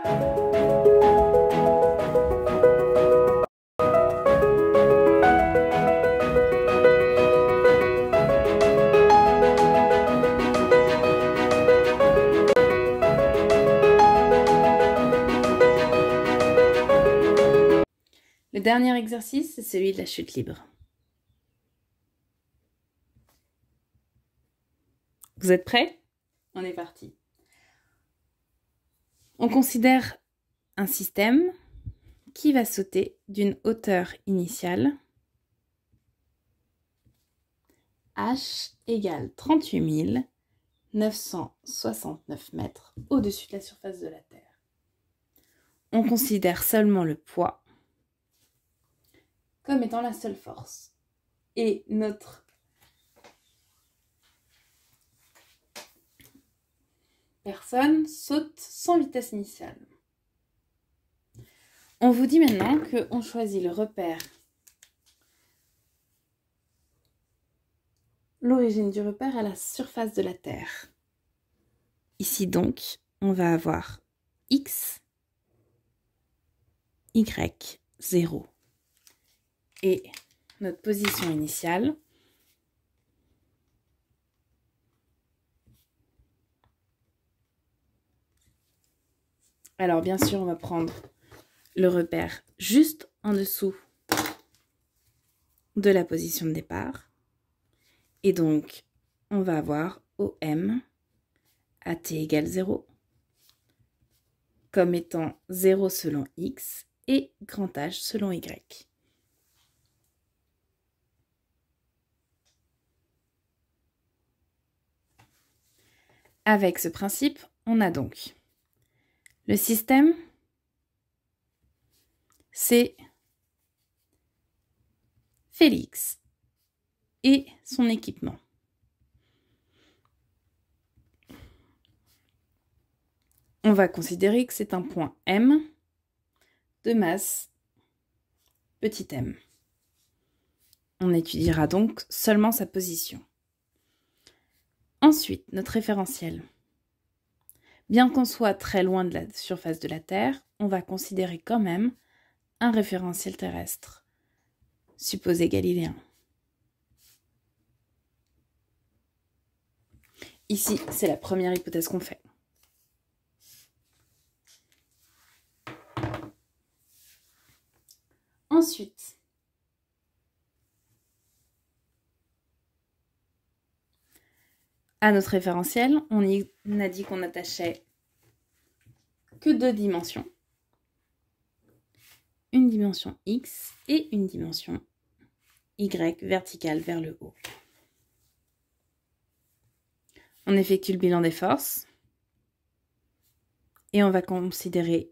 Le dernier exercice, c'est celui de la chute libre. Vous êtes prêts? On est parti. On considère un système qui va sauter d'une hauteur initiale h égale 38 969 mètres au-dessus de la surface de la Terre. On considère seulement le poids comme étant la seule force. Et notre personne saute sans vitesse initiale. On vous dit maintenant qu'on choisit le repère, l'origine du repère à la surface de la Terre. Ici donc, on va avoir x, y, 0. Et notre position initiale, alors bien sûr on va prendre le repère juste en dessous de la position de départ, et donc on va avoir OM à t égale 0 comme étant 0 selon x et grand H selon y. Avec ce principe, on a donc le système, c'est Félix et son équipement. On va considérer que c'est un point M de masse petit m. On étudiera donc seulement sa position. Ensuite, notre référentiel. Bien qu'on soit très loin de la surface de la Terre, on va considérer quand même un référentiel terrestre, supposé galiléen. Ici, c'est la première hypothèse qu'on fait. Ensuite, à notre référentiel, on a dit qu'on attachait que 2 dimensions. Une dimension x et une dimension y verticale vers le haut. On effectue le bilan des forces et on va considérer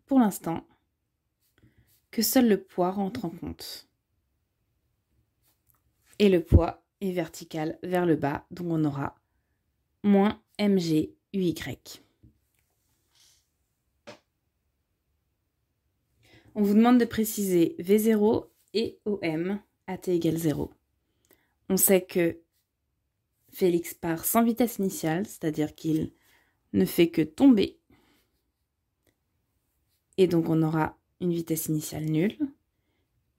pour l'instant que seul le poids rentre en compte. Et le poids est vertical vers le bas, donc on aura moins mg uy. On vous demande de préciser V0 et OM à t égale 0. On sait que Félix part sans vitesse initiale, c'est-à-dire qu'il ne fait que tomber. Et donc on aura une vitesse initiale nulle.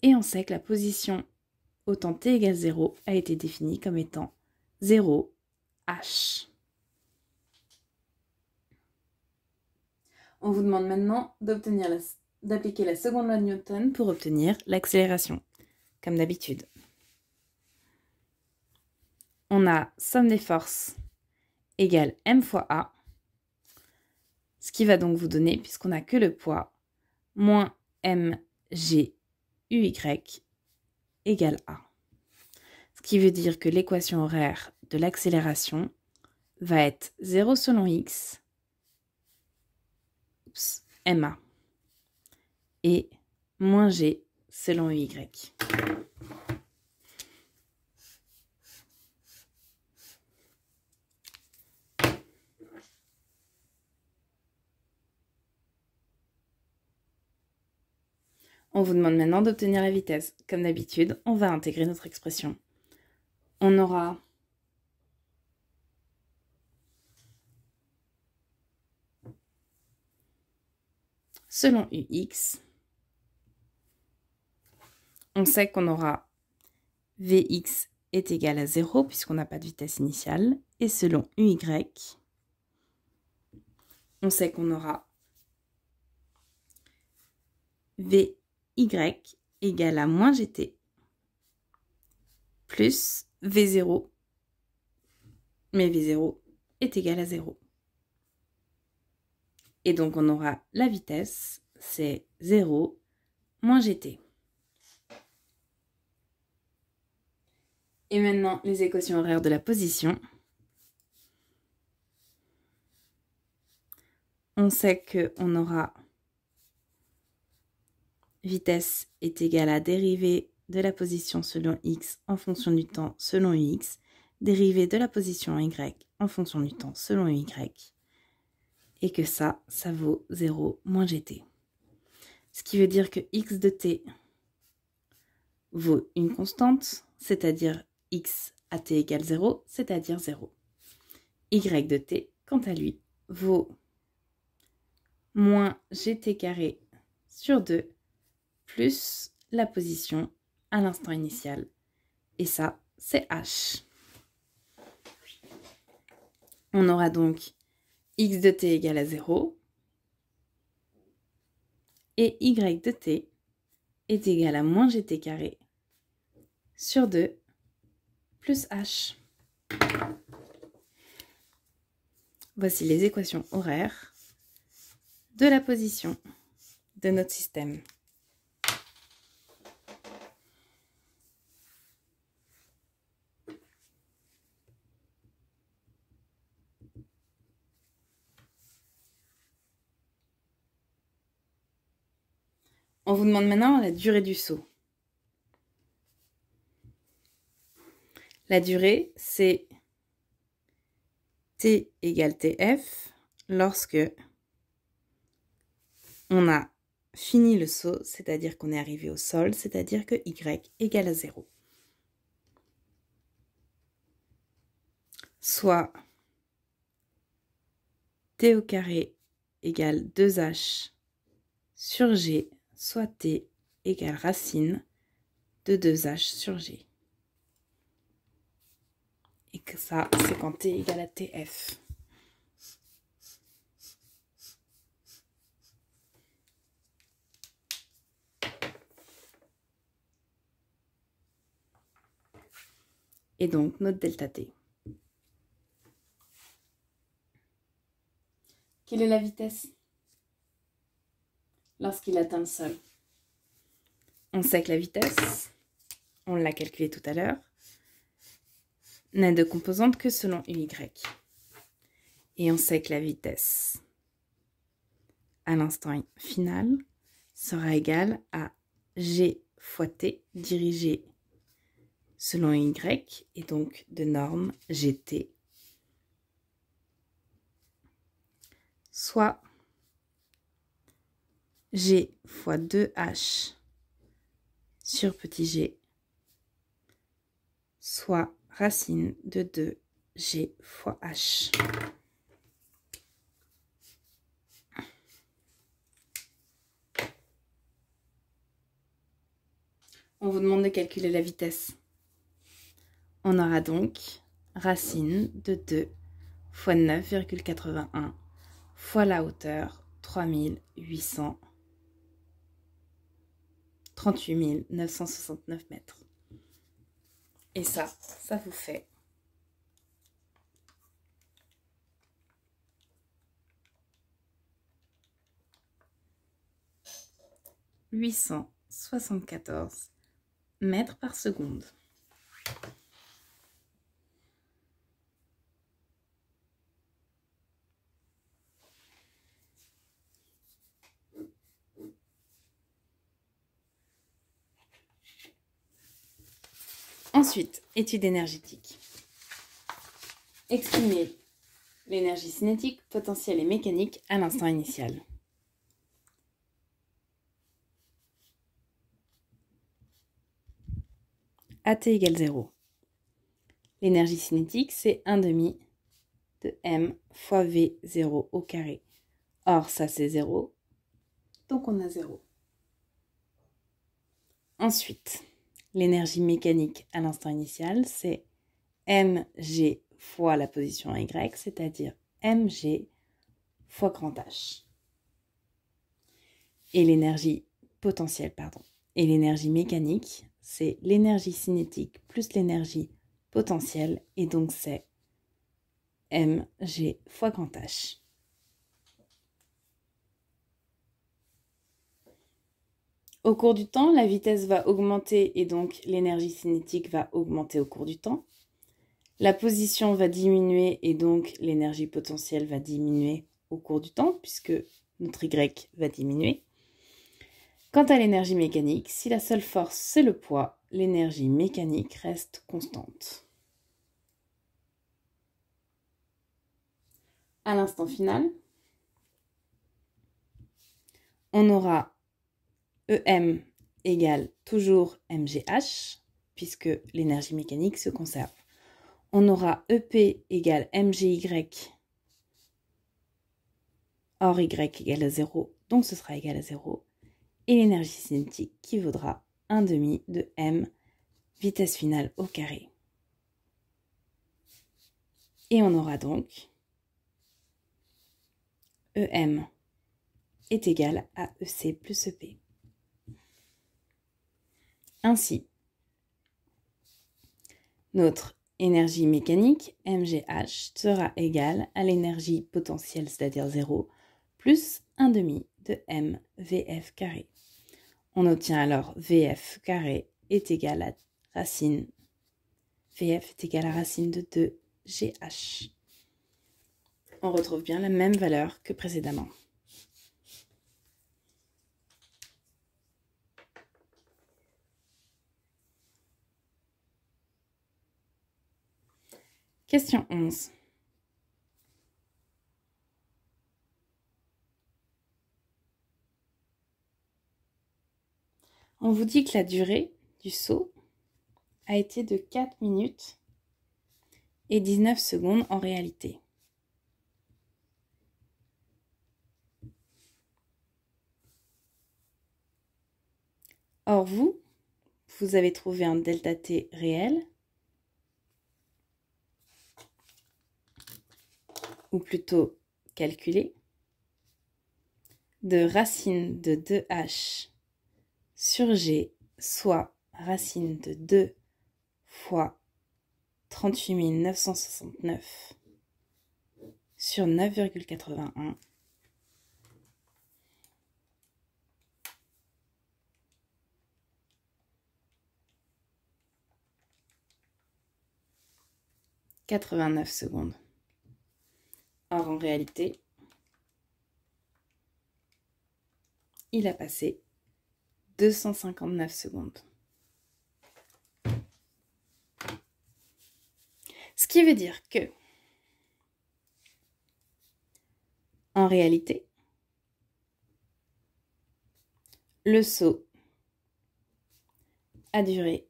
Et on sait que la position au temps t égale 0 a été définie comme étant 0 h. On vous demande maintenant d'appliquer la seconde loi de Newton pour obtenir l'accélération, comme d'habitude. On a somme des forces égale m fois a, ce qui va donc vous donner, puisqu'on n'a que le poids, moins mg uy égale a. Ce qui veut dire que l'équation horaire de l'accélération va être 0 selon x, ma, et moins g selon y. On vous demande maintenant d'obtenir la vitesse. Comme d'habitude, on va intégrer notre expression. On aura selon ux, on sait qu'on aura Vx est égal à 0 puisqu'on n'a pas de vitesse initiale. Et selon uy, on sait qu'on aura Vy égale à moins gt plus V0, mais V0 est égal à 0. Et donc on aura la vitesse, c'est 0 moins gt. Et maintenant, les équations horaires de la position. On sait qu'on aura vitesse est égale à dérivée de la position selon x en fonction du temps selon ux, dérivée de la position y en fonction du temps selon y, et que ça vaut 0 moins gt. Ce qui veut dire que x de t vaut une constante, c'est-à-dire x à t égale 0, c'est-à-dire 0. Y de t, quant à lui, vaut moins gt carré sur 2 plus la position à l'instant initial. Et ça, c'est h. On aura donc x de t égale à 0 et y de t est égal à moins gt carré sur 2 plus h. Voici les équations horaires de la position de notre système. On vous demande maintenant la durée du saut. La durée, c'est T égale TF lorsque on a fini le saut, c'est-à-dire qu'on est arrivé au sol, c'est-à-dire que Y égale à 0. Soit T au carré égale 2H sur G, soit T égale racine de 2H sur G. Et que ça, c'est quand T égale à TF. Et donc, notre delta T. Quelle est la vitesse lorsqu'il atteint le sol? On sait que la vitesse, on l'a calculé tout à l'heure, n'a de composante que selon uy. Et on sait que la vitesse à l'instant final sera égale à g fois t dirigé selon y, et donc de norme gt, soit g fois 2h sur petit g, soit racine de 2g fois h. On vous demande de calculer la vitesse. On aura donc racine de 2 fois 9,81 fois la hauteur 38 969 mètres. Et ça vous fait 874 mètres par seconde. Ensuite, étude énergétique. Exprimer l'énergie cinétique, potentielle et mécanique à l'instant initial. AT égale 0. L'énergie cinétique, c'est 1/2 de m fois V0 au carré. Or, ça, c'est 0. donc on a 0. Ensuite, l'énergie mécanique à l'instant initial, c'est mg fois la position y, c'est-à-dire mg fois grand H. Et l'énergie potentielle, Et l'énergie mécanique, c'est l'énergie cinétique plus l'énergie potentielle, et donc c'est mg fois grand H. Au cours du temps, la vitesse va augmenter et donc l'énergie cinétique va augmenter au cours du temps. La position va diminuer et donc l'énergie potentielle va diminuer au cours du temps puisque notre Y va diminuer. Quant à l'énergie mécanique, si la seule force c'est le poids, l'énergie mécanique reste constante. À l'instant final, on aura EM égale toujours mgh, puisque l'énergie mécanique se conserve. On aura EP égale mgy, or y égale à 0, donc ce sera égal à 0. Et l'énergie cinétique qui vaudra 1/2 de m, vitesse finale au carré. Et on aura donc EM est égal à EC plus EP. Ainsi, notre énergie mécanique, mgh, sera égale à l'énergie potentielle, c'est-à-dire 0, plus 1/2 de m vf carré. On obtient alors vf carré est égal à racine, vf est égal à racine de 2gh. On retrouve bien la même valeur que précédemment. Question 11. On vous dit que la durée du saut a été de 4 minutes et 19 secondes en réalité. Or vous avez trouvé un delta t réel, ou plutôt calculé, de racine de 2h sur g, soit racine de 2 fois 38 969 sur 9,81. « 89 secondes. Or, en réalité, il a passé 259 secondes. Ce qui veut dire que, en réalité, le saut a duré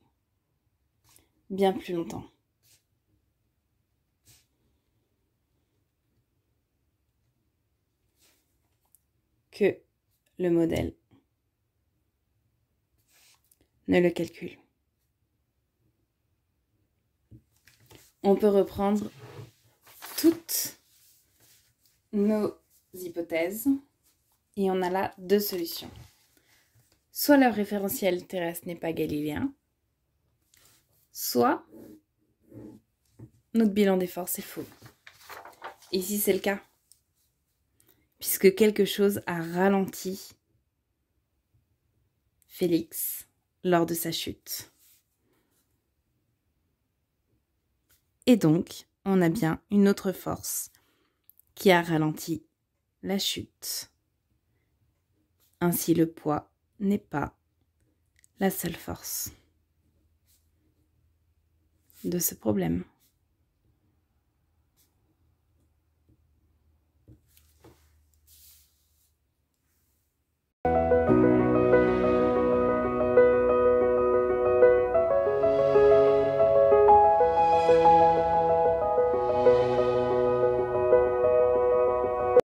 bien plus longtemps. Que le modèle ne le calcule. On peut reprendre toutes nos hypothèses et on a là 2 solutions. Soit le référentiel terrestre n'est pas galiléen, soit notre bilan des forces est faux. Ici, c'est le cas, puisque quelque chose a ralenti Félix lors de sa chute. Et donc, on a bien une autre force qui a ralenti la chute. Ainsi, le poids n'est pas la seule force de ce problème.